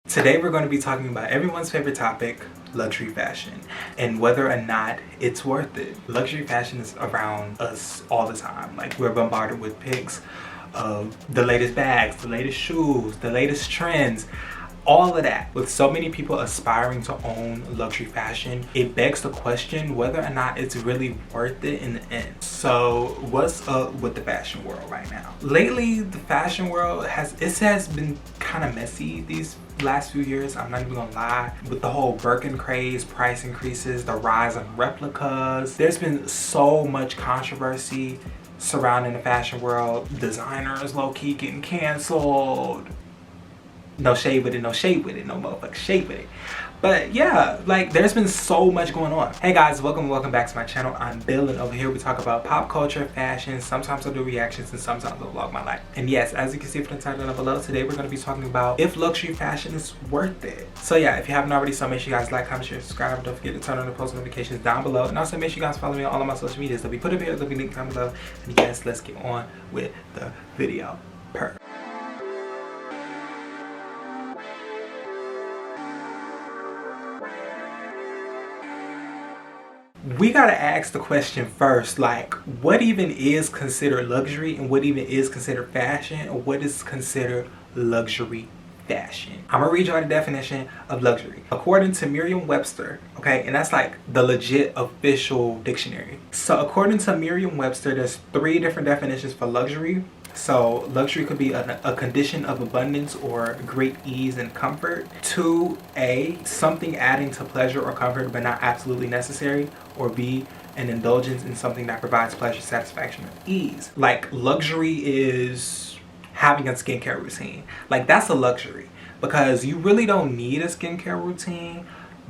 Today we're going to be talking about everyone's favorite topic, luxury fashion, and whether or not it's worth it. Luxury fashion is around us all the time. Like, we're bombarded with pics of the latest bags, the latest shoes, the latest trends, all of that. With so many people aspiring to own luxury fashion, it begs the question whether or not it's really worth it in the end. So what's up with the fashion world right now? Lately, the fashion world has been kind of messy these last few years. I'm not even gonna lie. With the whole Birkin craze, price increases, the rise of replicas, there's been so much controversy surrounding the fashion world. Designers low-key getting canceled. No shade with it, no shade with it, no motherfucking shade with it. But yeah, like, there's been so much going on. Hey guys, welcome back to my channel. I'm Bill, and over here we talk about pop culture, fashion. Sometimes I'll do reactions and sometimes I'll vlog my life. And yes, as you can see from the title down below, today we're going to be talking about if luxury fashion is worth it. So yeah, if you haven't already, so make sure you guys like, comment, share, subscribe. Don't forget to turn on the post notifications down below. And also make sure you guys follow me on all of my social medias. They'll be put up here, they'll be linked down below. And yes, let's get on with the video. We gotta ask the question first, like, what even is considered luxury and what even is considered fashion, or what is considered luxury fashion? I'm gonna read y'all the definition of luxury according to Merriam-Webster, okay? And that's like the legit official dictionary. So according to Merriam-Webster, there's 3 different definitions for luxury. So luxury could be a condition of abundance or great ease and comfort. 2A, something adding to pleasure or comfort but not absolutely necessary. Or B, an indulgence in something that provides pleasure, satisfaction, or ease. Like, luxury is having a skincare routine. Like, that's a luxury because you really don't need a skincare routine,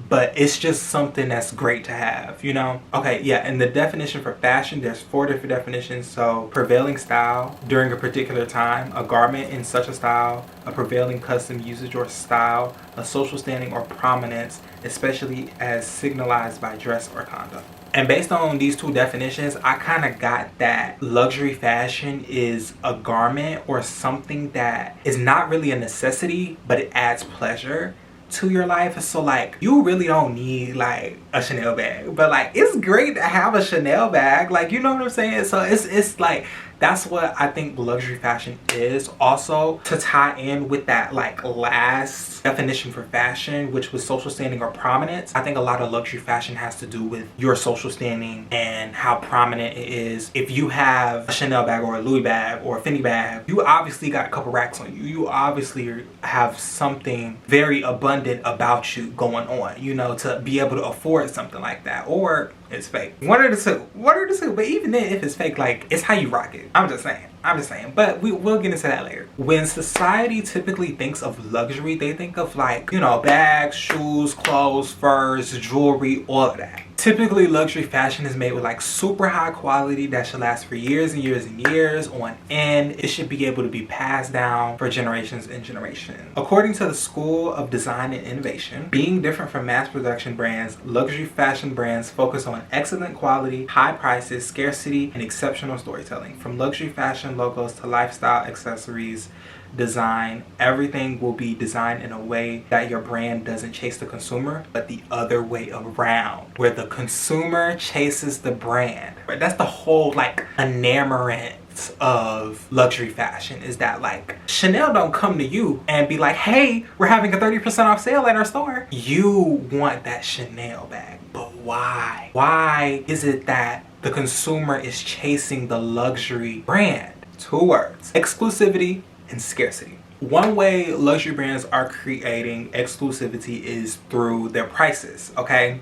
but it's just something that's great to have, you know? Okay, yeah, and the definition for fashion, there's 4 different definitions. So prevailing style during a particular time, a garment in such a style, a prevailing custom usage or style, a social standing or prominence, especially as signalized by dress or conduct. And based on these 2 definitions, I kind of got that luxury fashion is a garment or something that is not really a necessity, but it adds pleasure to your life. So like, you really don't need like a Chanel bag, but like, it's great to have a Chanel bag, like, you know what I'm saying? So it's like, that's what I think luxury fashion is. Also, to tie in with that like last definition for fashion, which was social standing or prominence, I think a lot of luxury fashion has to do with your social standing and how prominent it is. If you have a Chanel bag or a Louis bag or a Fendi bag, you obviously got a couple racks on you. You obviously have something very abundant about you going on, you know, to be able to afford something like that. Or it's fake. One of the two. But even then, if it's fake, like, it's how you rock it. I'm just saying. But we'll get into that later. When society typically thinks of luxury, they think of, like, you know, bags, shoes, clothes, furs, jewelry, all of that. Typically, luxury fashion is made with like super high quality that should last for years and years and years on end. It should be able to be passed down for generations and generations. According to the School of Design and Innovation, being different from mass production brands, luxury fashion brands focus on excellent quality, high prices, scarcity, and exceptional storytelling. From luxury fashion logos to lifestyle accessories, design, everything will be designed in a way that your brand doesn't chase the consumer, but the other way around, where the consumer chases the brand. Right? That's the whole like enamorance of luxury fashion, is that like Chanel don't come to you and be like, hey, we're having a 30% off sale at our store. You want that Chanel bag, but why? Why is it that the consumer is chasing the luxury brand? 2 words: exclusivity and scarcity. One way luxury brands are creating exclusivity is through their prices, okay?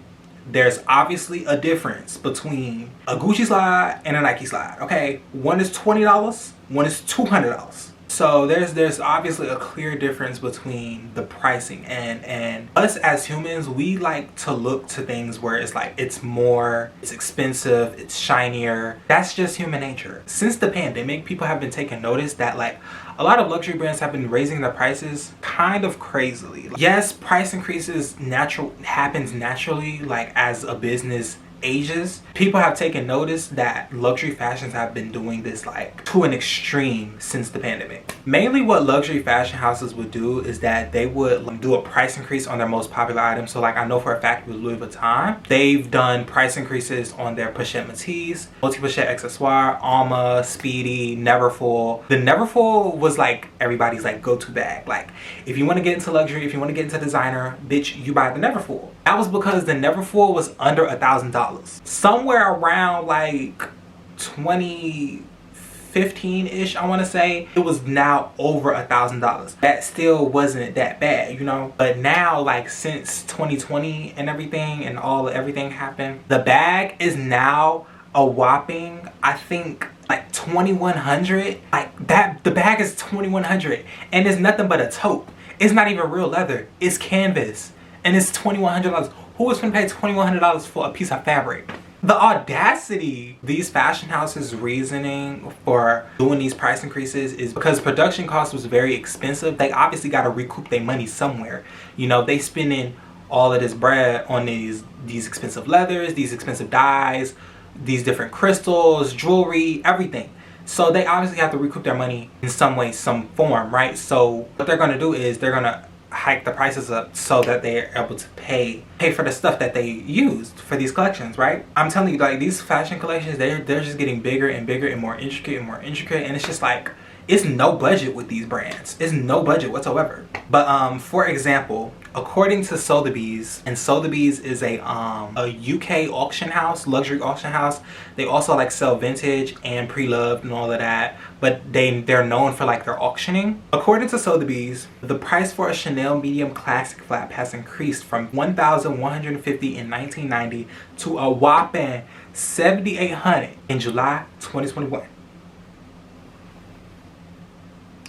There's obviously a difference between a Gucci slide and a Nike slide, okay? One is $20, one is $200. So there's obviously a clear difference between the pricing, and us as humans, we like to look to things where it's like it's more, it's expensive, it's shinier. That's just human nature. Since the pandemic, people have been taking notice that like a lot of luxury brands have been raising their prices kind of crazily. Yes, price increases happens naturally, like as a business ages, people have taken notice that luxury fashions have been doing this like to an extreme since the pandemic. Mainly what luxury fashion houses would do is that they would like, do a price increase on their most popular items. So like I know for a fact with Louis Vuitton, they've done price increases on their pochette Matisse, multi-pochette accessoire, Alma, Speedy, Neverfull. The Neverfull was like everybody's like go-to bag. Like if you want to get into luxury, if you want to get into designer, bitch, you buy the Neverfull. That was because the Neverfull was under $1,000. Somewhere around like 2015-ish, I want to say, it was now over $1,000. That still wasn't that bad, you know. But now, like since 2020 and everything and everything happened, the bag is now a whopping, I think, like $2,100. Like that, the bag is $2,100, and it's nothing but a taupe. It's not even real leather. It's canvas, and it's $2,100. Who is going to pay $2,100 for a piece of fabric? The audacity. These fashion houses' reasoning for doing these price increases is because production cost was very expensive. They obviously got to recoup their money somewhere. You know, they spending all of this bread on these expensive leathers, these expensive dyes, these different crystals, jewelry, everything. So they obviously have to recoup their money in some way, some form, right? So what they're going to do is they're going to hike the prices up so that they're able to pay for the stuff that they used for these collections, right? I'm telling you, like these fashion collections, they're just getting bigger and bigger and more intricate, and it's just like it's no budget with these brands. It's no budget whatsoever. But for example, according to Sotheby's, and Sotheby's is a UK auction house, luxury auction house. They also like sell vintage and pre-loved and all of that, but they're known for like their auctioning. According to Sotheby's, the price for a Chanel medium classic flap has increased from $1,150 in 1990 to a whopping $7,800 in July 2021.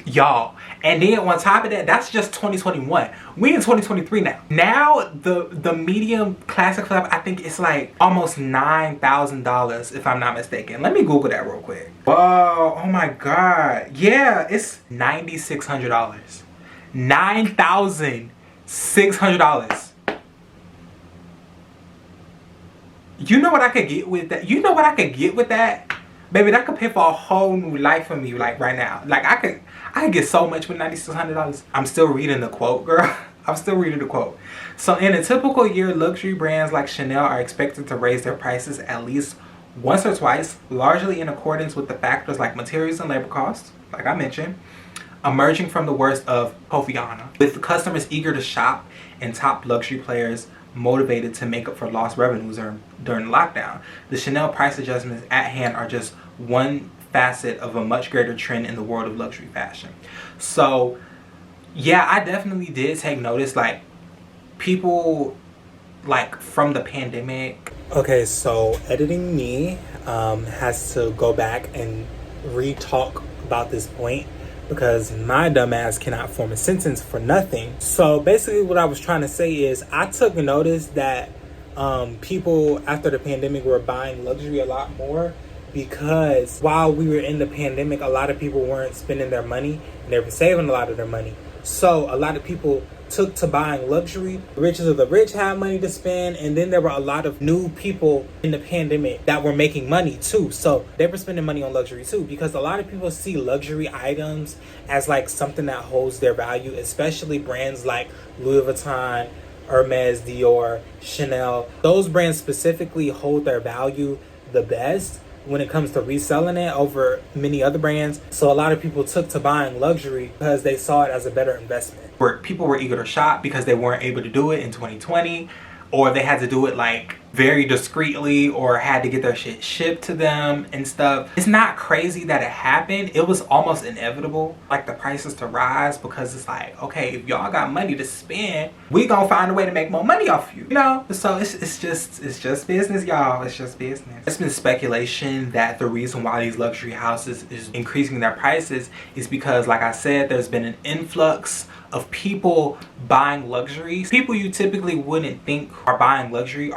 Y'all, and then on top of that, that's just 2021. We in 2023 now. Now the medium classic flap, I think it's like almost $9,000 if I'm not mistaken. Let me Google that real quick. Whoa, oh my god. Yeah, it's $9,600. $9,600. You know what I could get with that? You know what I could get with that? Baby, that could pay for a whole new life for me, like right now. Like I could get so much with $9,600. I'm still reading the quote, girl. I'm still reading the quote. So in a typical year, luxury brands like Chanel are expected to raise their prices at least once or twice, largely in accordance with the factors like materials and labor costs, like I mentioned, emerging from the worst of Kofiana. With customers eager to shop and top luxury players motivated to make up for lost revenues during the lockdown, the Chanel price adjustments at hand are just one facet of a much greater trend in the world of luxury fashion. So yeah, I definitely did take notice, like people like from the pandemic. Okay, so editing me has to go back and re-talk about this point because my dumbass cannot form a sentence for nothing. So basically what I was trying to say is I took notice that people after the pandemic were buying luxury a lot more, because while we were in the pandemic, a lot of people weren't spending their money and they were saving a lot of their money. So a lot of people took to buying luxury. The richest of the rich had money to spend, and then there were a lot of new people in the pandemic that were making money too. So they were spending money on luxury too, because a lot of people see luxury items as like something that holds their value, especially brands like Louis Vuitton, Hermes, Dior, Chanel. Those brands specifically hold their value the best when it comes to reselling it over many other brands. So a lot of people took to buying luxury because they saw it as a better investment. Where people were eager to shop because they weren't able to do it in 2020, or they had to do it like very discreetly, or had to get their shit shipped to them and stuff. It's not crazy that it happened. It was almost inevitable, like the prices to rise, because it's like, okay, if y'all got money to spend, we gonna find a way to make more money off you, you know? So it's just business, y'all. It's just business. There's been speculation that the reason why these luxury houses is increasing their prices is because, like I said, there's been an influx of people buying luxuries. People you typically wouldn't think are buying luxury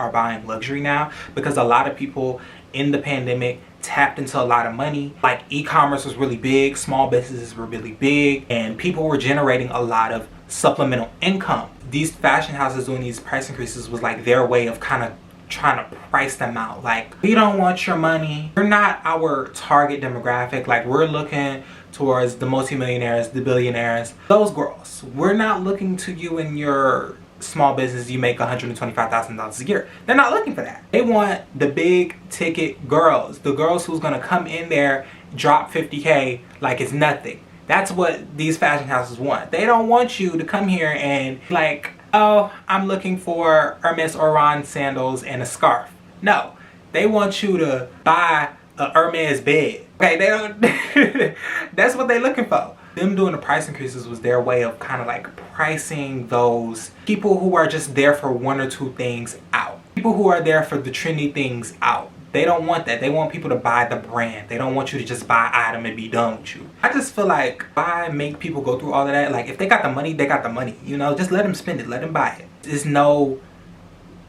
now, because a lot of people in the pandemic tapped into a lot of money. Like e-commerce was really big, small businesses were really big, and people were generating a lot of supplemental income. These fashion houses doing these price increases was like their way of kind of trying to price them out. Like, we don't want your money. You're not our target demographic. Like, we're looking towards the multimillionaires, the billionaires, those girls. We're not looking to you in your small business. You make $125,000 a year. They're not looking for that. They want the big ticket girls, the girls who's gonna come in there, drop 50K like it's nothing. That's what these fashion houses want. They don't want you to come here and like, oh, I'm looking for Hermes Oran sandals and a scarf. No, they want you to buy a Hermes bed. Okay, they don't. That's what they're looking for. Them doing the price increases was their way of kind of like pricing those people who are just there for one or two things out. People who are there for the trendy things out. They don't want that. They want people to buy the brand. They don't want you to just buy an item and be done with you. I just feel like, why make people go through all of that? Like, if they got the money, they got the money. You know, just let them spend it. Let them buy it. There's no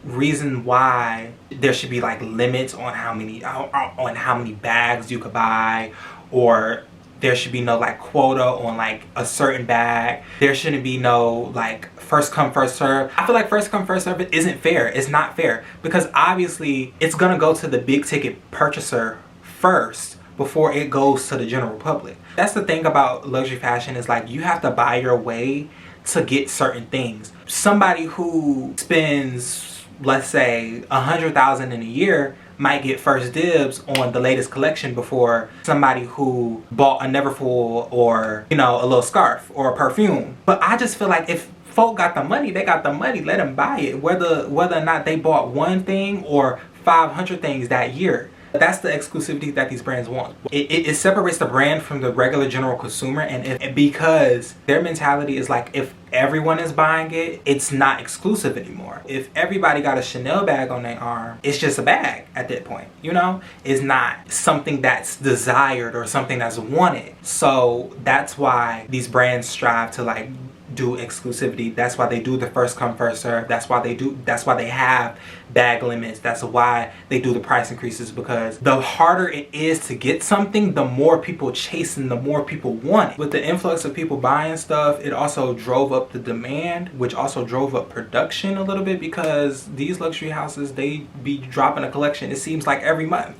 reason why there should be like limits on how many bags you could buy, or there should be no like quota on like a certain bag. There shouldn't be no like first come first serve. I feel like first come first serve isn't fair. It's not fair, because obviously it's gonna go to the big ticket purchaser first before it goes to the general public. That's the thing about luxury fashion, is like, you have to buy your way to get certain things. Somebody who spends, let's say, $100,000 in a year might get first dibs on the latest collection before somebody who bought a Neverfull, or, you know, a little scarf or a perfume. But I just feel like if folk got the money, they got the money. Let them buy it, whether or not they bought one thing or 500 things that year. That's the exclusivity that these brands want. It separates the brand from the regular general consumer, and because their mentality is like, if everyone is buying it, it's not exclusive anymore. If everybody got a Chanel bag on their arm, it's just a bag at that point, you know? It's not something that's desired or something that's wanted. So that's why these brands strive to like do exclusivity. That's why they do the first come first serve. That's why they have bag limits. That's why they do the price increases, because the harder it is to get something, the more people chase and the more people want it. With the influx of people buying stuff, it also drove up the demand, which also drove up production a little bit, because these luxury houses, they be dropping a collection, it seems like every month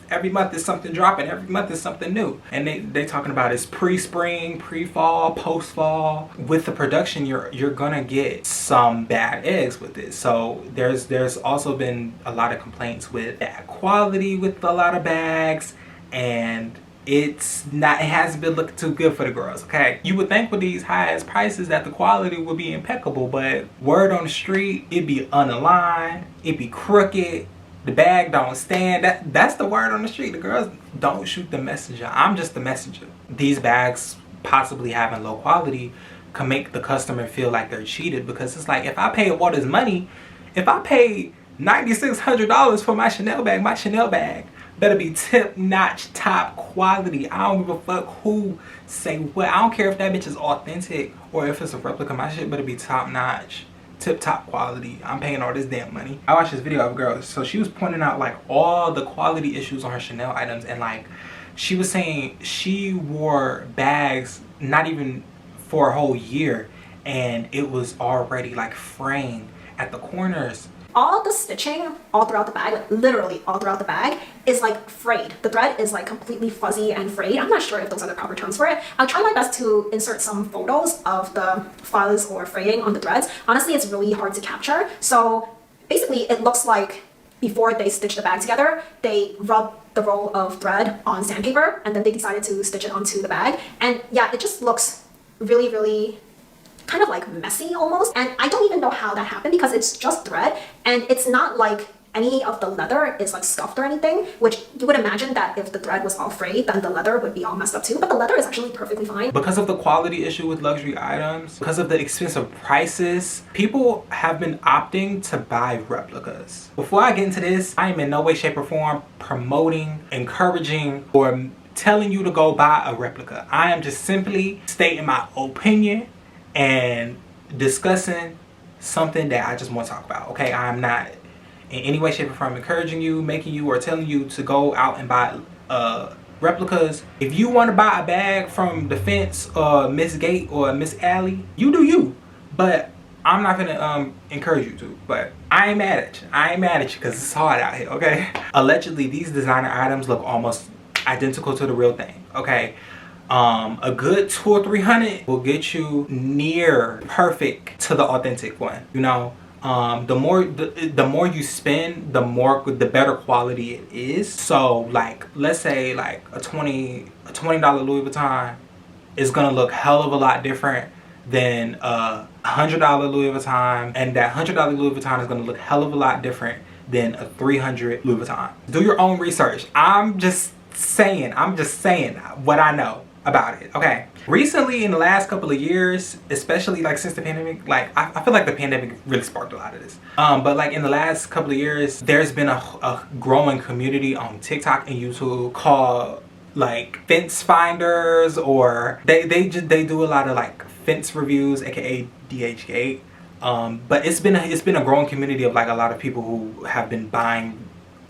is something dropping, every month is something new, and they talking about it's pre-spring, pre-fall, post-fall. With the production, you're gonna get some bad eggs with it. So there's also been a lot of complaints with bad quality with a lot of bags, and it hasn't been looking too good for the girls. Okay, you would think with these high-ass prices that the quality would be impeccable, but word on the street, it be unaligned, it be crooked, the bag don't stand. That's the word on the street. The girls don't shoot the messenger. I'm just the messenger. These bags possibly having low quality can make the customer feel like they're cheated, because it's like, if I pay all this money, if I pay $9,600 for my Chanel bag better be tip-notch, top quality. I don't give a fuck who say what. I don't care if that bitch is authentic or if it's a replica. My shit better be top-notch, tip-top quality. I'm paying all this damn money. I watched this video of a girl, so she was pointing out like all the quality issues on her Chanel items, and like, she was saying she wore bags not even for a whole year, and it was already like fraying at the corners. All the stitching all throughout the bag, like literally all throughout the bag, is like frayed. The thread is like completely fuzzy and frayed. I'm not sure if those are the proper terms for it. I'll try my best to insert some photos of the fuzz or fraying on the threads. Honestly, it's really hard to capture. So basically it looks like before they stitch the bag together, they rub the roll of thread on sandpaper, and then they decided to stitch it onto the bag. And yeah, it just looks really, really kind of like messy almost, and I don't even know how that happened, because it's just thread and it's not like any of the leather is like scuffed or anything, which you would imagine that if the thread was all frayed, then the leather would be all messed up too, but the leather is actually perfectly fine. Because of the quality issue with luxury items, because of the expensive prices, people have been opting to buy replicas. Before I get into this, I am in no way, shape, or form promoting, encouraging, or telling you to go buy a replica. I am just simply stating my opinion and discussing something that I just want to talk about. Okay, I'm not in any way, shape, or form encouraging you, making you, or telling you to go out and buy replicas. If you want to buy a bag from the Fence or Miss Gate or Miss Alley, you do you. But I'm not gonna encourage you to, but I ain't mad at you. I ain't mad at you because it's hard out here, okay? Allegedly, these designer items look almost identical to the real thing, okay? A good 200 or 300 will get you near perfect to the authentic one, you know? The more you spend, the better quality it is. So like, let's say like a $20 Louis Vuitton is gonna look hell of a lot different than a $100 Louis Vuitton, and that $100 Louis Vuitton is gonna look hell of a lot different than a 300 Louis Vuitton. Do your own research. I'm just saying what I know about it, okay? Recently, in the last couple of years, especially like since the pandemic, like I feel like the pandemic really sparked a lot of this. But like in the last couple of years, there's been a growing community on TikTok and YouTube called like fence finders, or they do a lot of like fence reviews, aka DHgate. But it's been a growing community of like a lot of people who have been buying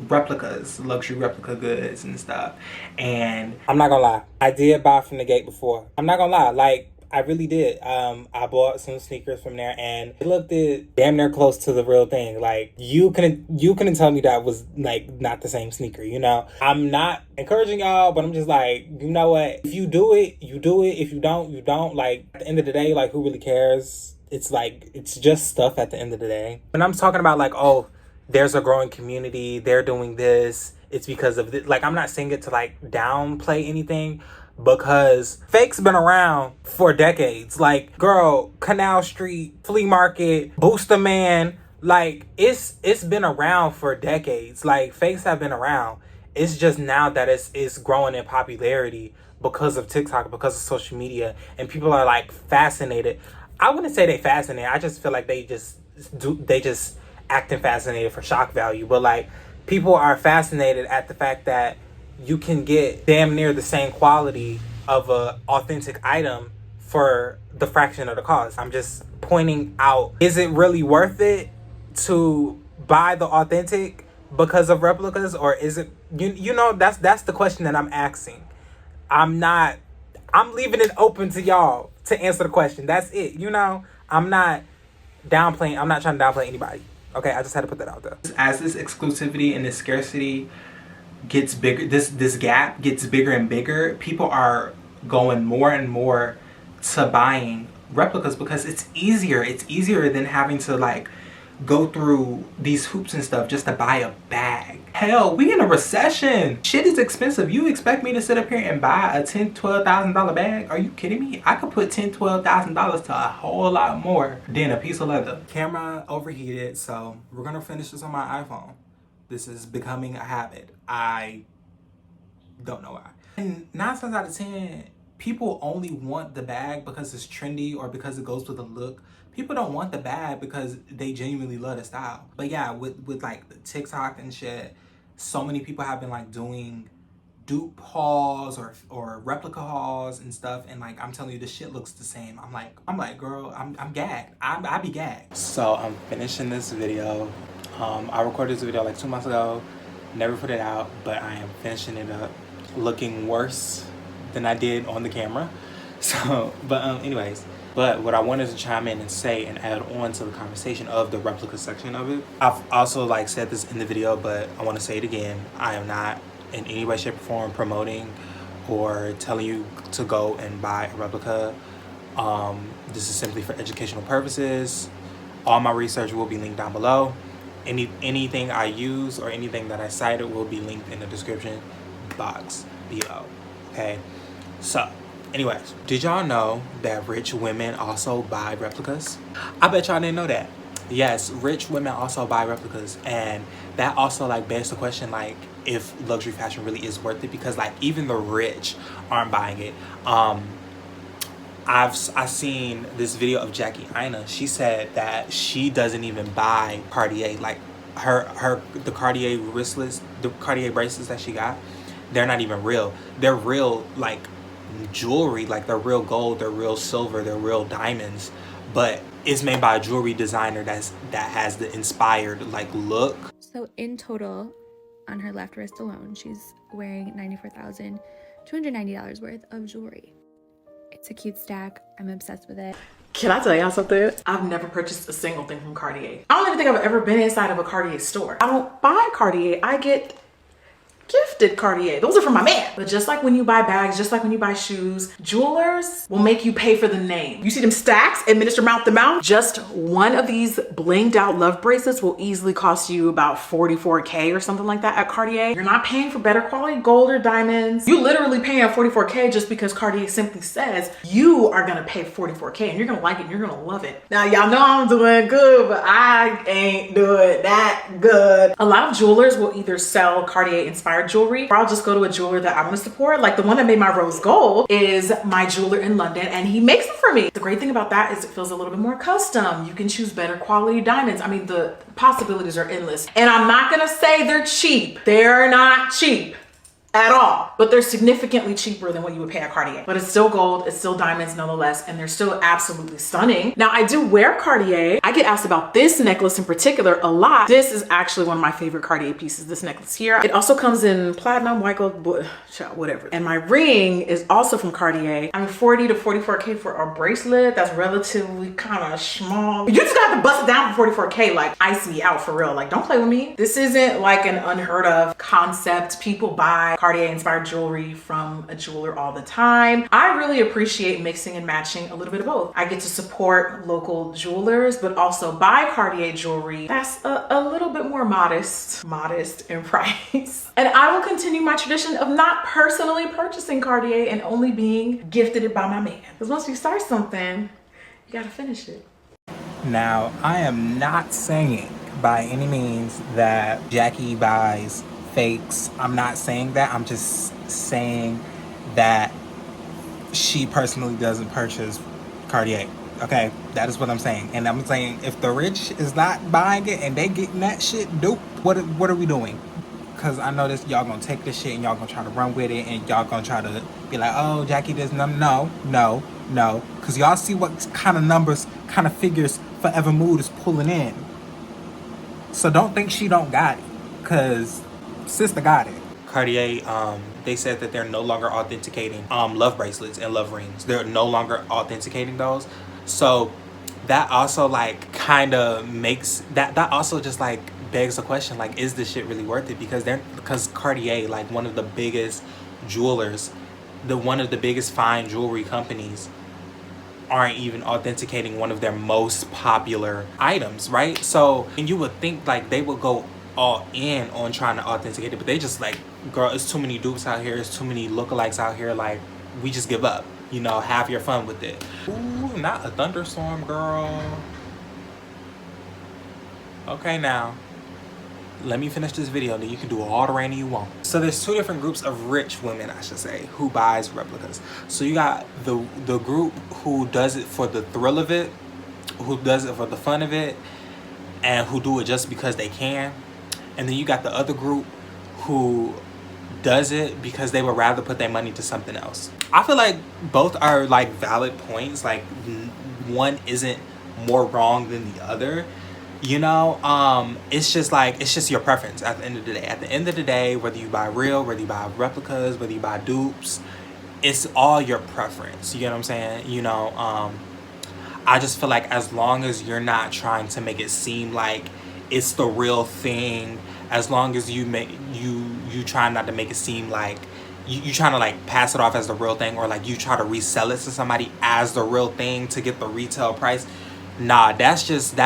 replicas, luxury replica goods and stuff. And I'm not gonna lie, I did buy from the gate before. I'm not gonna lie, like I really did. I bought some sneakers from there and it looked damn near close to the real thing. Like you couldn't tell me that was like not the same sneaker, you know? I'm not encouraging y'all, but I'm just like, you know what? If you do it, you do it. If you don't, you don't. Like at the end of the day, like who really cares? It's like, it's just stuff at the end of the day. When I'm talking about like, oh, there's a growing community, they're doing this, it's because of this. Like, I'm not saying it to like downplay anything, because fake's been around for decades. Like, girl, Canal Street, flea market, Booster Man, like it's been around for decades. Like, fakes have been around. It's just now that it's growing in popularity because of TikTok, because of social media, and people are like fascinated. I wouldn't say they fascinated. I just feel like they just acting fascinated for shock value. But like, people are fascinated at the fact that you can get damn near the same quality of a authentic item for the fraction of the cost. I'm just pointing out, is it really worth it to buy the authentic because of replicas, or is it, you know, that's the question that I'm asking. I'm leaving it open to y'all to answer the question. That's it. You know, I'm not trying to downplay anybody. Okay, I just had to put that out there. As this exclusivity and this scarcity gets bigger, this gap gets bigger and bigger, people are going more and more to buying replicas because it's easier. It's easier than having to like go through these hoops and stuff just to buy a bag. Hell, we in a recession. Shit is expensive. You expect me to sit up here and buy a $10,000-$12,000 bag? Are you kidding me? I could put $10,000-$12,000 to a whole lot more than a piece of leather. Camera overheated, so we're gonna finish this on my iPhone. This is becoming a habit. I don't know why. And 9 times out of 10, people only want the bag because it's trendy or because it goes with the look. People don't want the bag because they genuinely love the style. But yeah, with like the TikTok and shit, so many people have been like doing dupe hauls or replica hauls and stuff, and like I'm telling you, this shit looks the same. I'm like, girl, I'm gagged. I be gagged. So I'm finishing this video. I recorded this video like 2 months ago, never put it out, but I am finishing it up, looking worse than I did on the camera. So, but anyways. But what I wanted to chime in and say and add on to the conversation of the replica section of it, I've also like said this in the video, but I want to say it again. I am not in any way, shape, or form promoting or telling you to go and buy a replica. This is simply for educational purposes. All my research will be linked down below. Anything I use or anything that I cited will be linked in the description box below. Okay, so anyways, did y'all know that rich women also buy replicas? I bet y'all didn't know that. Yes, rich women also buy replicas, and that also like begs the question like if luxury fashion really is worth it, because like even the rich aren't buying it. I've seen this video of Jackie Aina. She said that she doesn't even buy Cartier. Like the Cartier wristlets, the Cartier bracelets that she got, they're not even real. They're real like jewelry, like they're real gold, they're real silver, they're real diamonds, but it's made by a jewelry designer that has the inspired like look. So in total, on her left wrist alone, she's wearing $94,290 worth of jewelry. It's a cute stack. I'm obsessed with it. Can I tell y'all something? I've never purchased a single thing from Cartier. I don't even think I've ever been inside of a Cartier store. I don't buy Cartier. I get gifted Cartier. Those are for my man. But just like when you buy bags, just like when you buy shoes, jewelers will make you pay for the name. You see them stacks administer mouth to mouth? Just one of these blinged out love bracelets will easily cost you about 44K or something like that at Cartier. You're not paying for better quality gold or diamonds. You literally paying 44K just because Cartier simply says you are gonna pay 44K and you're gonna like it and you're gonna love it. Now y'all know I'm doing good, but I ain't doing that good. A lot of jewelers will either sell Cartier inspired jewelry, or I'll just go to a jeweler that I want to support. Like the one that made my rose gold is my jeweler in London and he makes it for me. The great thing about that is it feels a little bit more custom. You can choose better quality diamonds. I mean, the possibilities are endless. And I'm not gonna say they're cheap. They're not cheap at all, but they're significantly cheaper than what you would pay at Cartier. But it's still gold, it's still diamonds nonetheless, and they're still absolutely stunning. Now I do wear Cartier. I get asked about this necklace in particular a lot. This is actually one of my favorite Cartier pieces, this necklace here. It also comes in platinum, white gold, whatever. And my ring is also from Cartier. I mean, 40 to 44K for a bracelet, that's relatively kind of small. You just got to bust it down for 44K, like ice me out for real. Like don't play with me. This isn't like an unheard of concept. People buy Cartier inspired jewelry from a jeweler all the time. I really appreciate mixing and matching a little bit of both. I get to support local jewelers, but also buy Cartier jewelry that's a little bit more modest in price. And I will continue my tradition of not personally purchasing Cartier and only being gifted it by my man. Because once you start something, you gotta finish it. Now, I am not saying by any means that Jackie buys fakes. I'm not saying that. I'm just saying that she personally doesn't purchase Cartier. Okay, that is what I'm saying. And I'm saying if the rich is not buying it and they getting that shit, dude, what are we doing? Because I know this, y'all gonna take this shit and y'all gonna try to run with it and y'all gonna try to be like, oh, Jackie does no. Because y'all see what kind of numbers, kind of figures Forever Mood is pulling in. So don't think she don't got it. Because sister got it. Cartier, they said that they're no longer authenticating love bracelets and love rings. They're no longer authenticating those. So that also like kind of makes that also just like begs the question, like, is this shit really worth it? Because Cartier, like one of the biggest jewelers, one of the biggest fine jewelry companies, aren't even authenticating one of their most popular items, right? So, and you would think like they would go all in on trying to authenticate it, but they just like, girl, it's too many dupes out here, it's too many lookalikes out here, like we just give up, you know, have your fun with it. Ooh, not a thunderstorm, girl. Okay, now let me finish this video, then you can do all the raining you want. So there's two different groups of rich women, I should say, who buys replicas. So you got the group who does it for the thrill of it, who does it for the fun of it, and who do it just because they can. And then you got the other group who does it because they would rather put their money to something else. I feel like both are like valid points. Like one isn't more wrong than the other. You know, it's just your preference at the end of the day. At the end of the day, whether you buy real, whether you buy replicas, whether you buy dupes, it's all your preference. You get what I'm saying? You know, I just feel like as long as you're not trying to make it seem like it's the real thing, as long as you try not to make it seem like you trying to like pass it off as the real thing, or like you try to resell it to somebody as the real thing to get the retail price, nah, that's just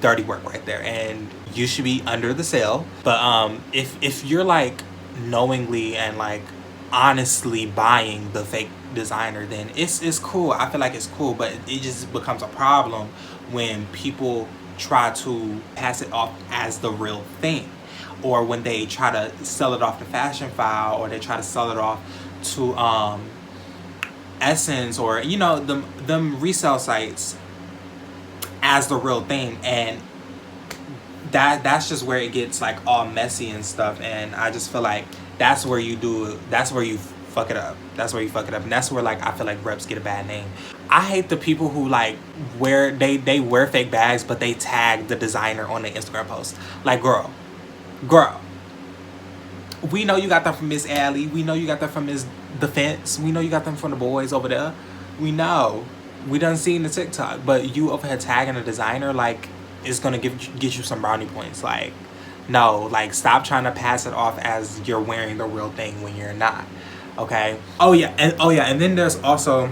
dirty work right there, and you should be under the sale. But if you're like knowingly and like honestly buying the fake designer, then it's cool. I feel like it's cool, but it just becomes a problem when people try to pass it off as the real thing, or when they try to sell it off to Fashion File, or they try to sell it off to Essence, or you know, them resale sites as the real thing. And that's just where it gets like all messy and stuff. And I just feel like that's where you fuck it up. That's where you fuck it up. And that's where like I feel like reps get a bad name. I hate the people who like they wear fake bags but they tag the designer on their Instagram post. Like girl, we know you got them from Miss Alley, we know you got them from Miss Defense, we know you got them from the boys over there, we know. we done seen the TikTok, but you over here tagging a designer, like, it's gonna get you some brownie points. Like, no, like, stop trying to pass it off as you're wearing the real thing when you're not. Okay. Oh yeah, and then there's also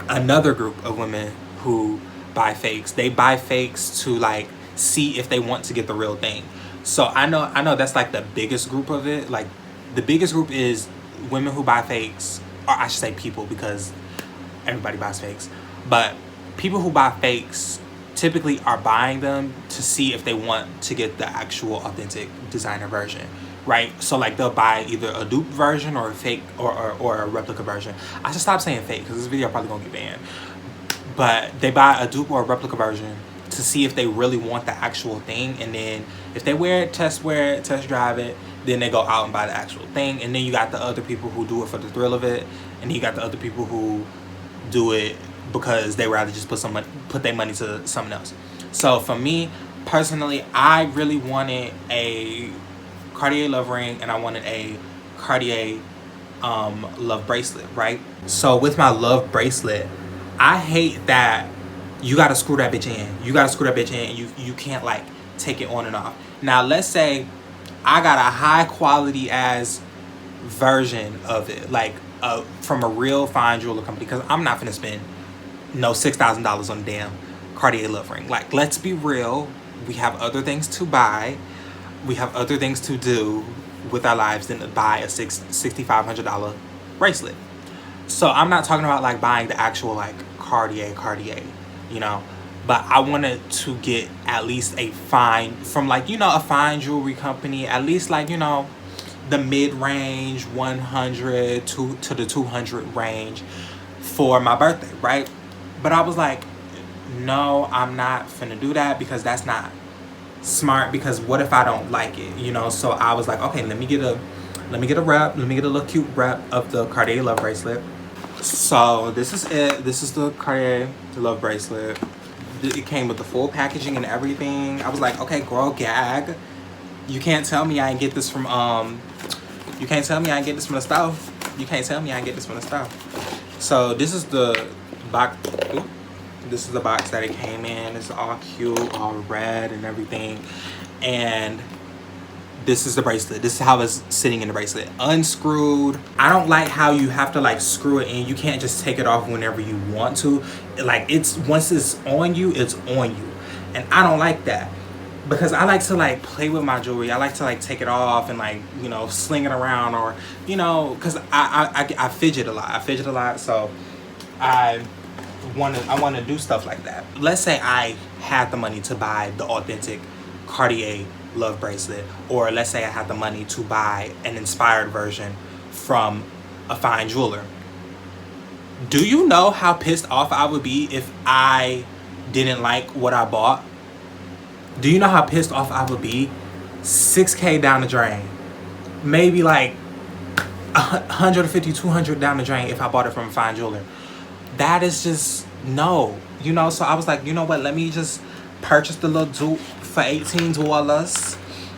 another group of women who buy fakes. They buy fakes to like see if they want to get the real thing. So I know that's like the biggest group of it. Like, the biggest group is women who buy fakes, or I should say people, because everybody buys fakes. But people who buy fakes typically are buying them to see if they want to get the actual authentic designer version, right? So like they'll buy either a dupe version or a fake or a replica version. I should stop saying fake because this video probably gonna get banned. But they buy a dupe or a replica version to see if they really want the actual thing, and then if they wear it, test drive it, then they go out and buy the actual thing. And then you got the other people who do it for the thrill of it, and you got the other people who do it because they rather just put their money to something else. So for me personally, I really wanted a Cartier love ring, and I wanted a Cartier love bracelet, right? So with my love bracelet, I hate that you gotta screw that bitch in. And you can't like take it on and off. Now let's say I got a high quality ass version of it, like from a real fine jeweler company, because I'm not gonna spend no $6,000 on a damn Cartier love ring. Like, let's be real, we have other things to buy, we have other things to do with our lives than to buy a $6,500 bracelet. So I'm not talking about like buying the actual like Cartier, you know, but I wanted to get at least a fine, from like, you know, a fine jewelry company, at least like, you know, the mid-range 100 to the 200 range for my birthday, right? But I was like, no, I'm not finna do that, because that's not smart, because what if I don't like it, you know? So I was like, okay, let me get a little cute wrap of the Cartier love bracelet. So this is it. This is the Cartier love bracelet. It came with the full packaging and everything. I was like, okay, girl, gag. You can't tell me I ain't get this from you can't tell me I ain't get this from the store. You can't tell me I ain't get this from the store. So this is the box. This is the box that it came in. It's all cute, all red and everything. And this is the bracelet. This is how it's sitting in the bracelet, unscrewed. I don't like how you have to like screw it in. You can't just take it off whenever you want to. Like, it's once it's on you, it's on you. And I don't like that, because I like to like play with my jewelry. I like to like take it off and like, you know, sling it around, or, you know, because I fidget a lot. So I want to do stuff like that. Let's say I had the money to buy the authentic Cartier love bracelet, or let's say I had the money to buy an inspired version from a fine jeweler. Do you know how pissed off I would be if I didn't like what I bought? Do you know how pissed off I would be? $6K down the drain, maybe like 150, 200 down the drain if I bought it from a fine jeweler. That is just no, you know. So I was like, you know what, let me just purchase the little dupe for $18,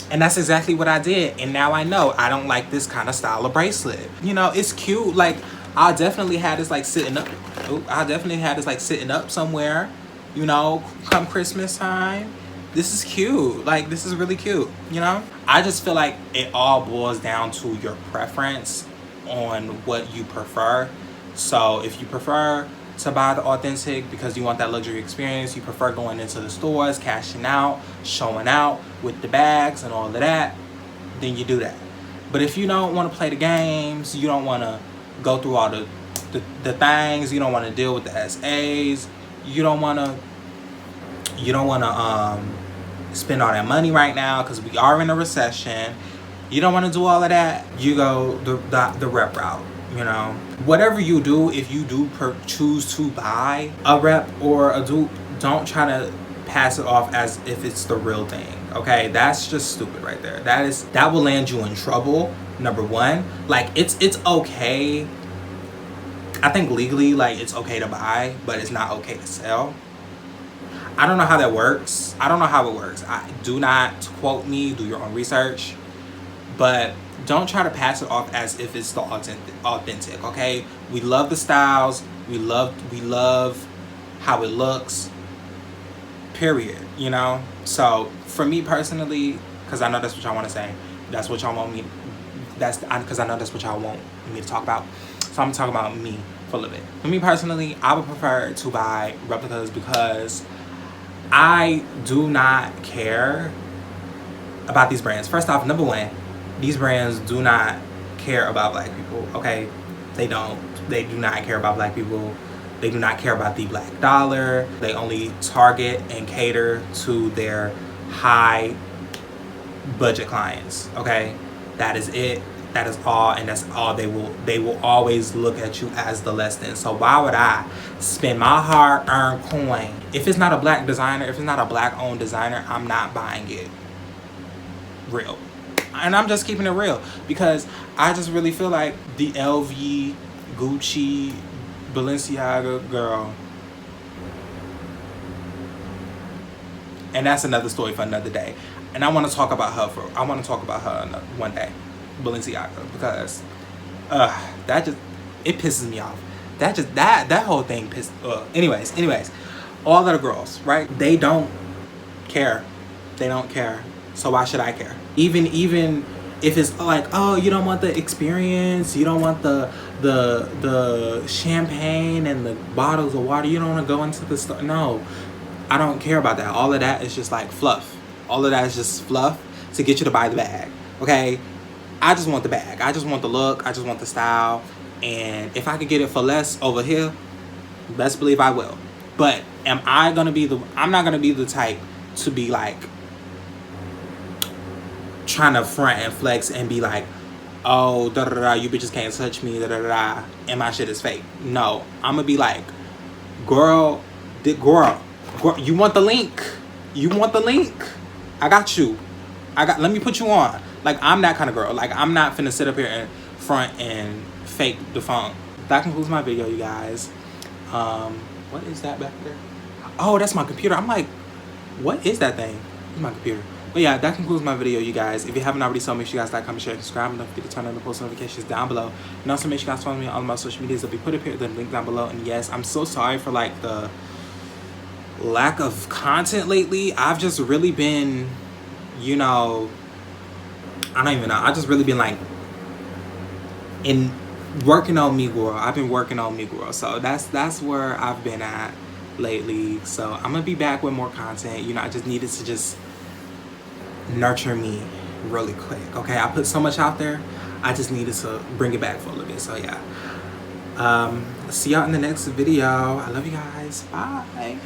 and that's exactly what I did. And now I know I don't like this kind of style of bracelet. You know, it's cute. Like, I definitely had this like sitting up. Somewhere, you know, come Christmas time. This is cute. Like, this is really cute, you know? I just feel like it all boils down to your preference on what you prefer. So if you prefer to buy the authentic because you want that luxury experience, you prefer going into the stores, cashing out, showing out with the bags and all of that, then you do that. But if you don't want to play the games, you don't want to go through all the things, you don't want to deal with the SAs, you don't want to spend all that money right now because we are in a recession, you don't want to do all of that, you go the rep route. You know, whatever you do, if you do choose to buy a rep or a dupe, don't try to pass it off as if it's the real thing. Okay, that's just stupid right there. That will land you in trouble. Number one, like, it's okay. I think legally, like, it's okay to buy, but it's not okay to sell. I don't know how that works. I don't know how it works. Do not quote me. Do your own research, but don't try to pass it off as if it's the authentic, okay? We love the styles. We love how it looks, period, you know? So for me personally, because I know that's what y'all want to say, that's what y'all want me, because I know that's what y'all want me to talk about. So I'm talking about me for a little bit. For me personally, I would prefer to buy replicas because I do not care about these brands. First off, number one, these brands do not care about black people, okay? They don't. They do not care about black people. They do not care about the black dollar. They only target and cater to their high budget clients, okay? That is it. That is all, and that's all. They will always look at you as the less than. So why would I spend my hard-earned coin if it's not a black designer, if it's not a black-owned designer? I'm not buying it. Real. And I'm just keeping it real because I just really feel like the LV, Gucci, Balenciaga girl, and that's another story for another day. And I want to talk about her one day, Balenciaga, because it pisses me off. That whole thing pissed. Anyways, all of the girls, right? They don't care. They don't care. So why should I care? Even if it's like, oh, you don't want the experience, you don't want the champagne and the bottles of water, you don't want to go into the store. No, I don't care about that. All of that is just like fluff. All of that is just fluff to get you to buy the bag. Okay? I just want the bag. I just want the look. I just want the style. And if I could get it for less over here, best believe I will. But I'm not gonna be the type to be like trying to front and flex and be like, oh, da da da, you bitches can't touch me, da da da, and my shit is fake. No, I'm gonna be like, girl, you want the link? You want the link? I got you. Let me put you on. Like, I'm that kind of girl. Like, I'm not finna sit up here and front and fake the phone. That concludes my video, you guys. What is that back there? Oh, that's my computer. I'm like, what is that thing? It's my computer. But yeah, that concludes my video, you guys. If you haven't already, so make sure you guys like, comment, share, and subscribe. And don't forget to turn on the post notifications down below. And also make sure you guys follow me on all of my social medias. They'll be put up here, the link down below. And yes, I'm so sorry for like the lack of content lately. I've just really been, you know, I don't even know. I've just really been like working on me, girl. I've been working on me, girl. So that's where I've been at lately. So I'm gonna be back with more content. You know, I just needed to just nurture me really quick. Okay, I put so much out there. I just needed to bring it back for a little bit. So yeah. See y'all in the next video. I love you guys. Bye.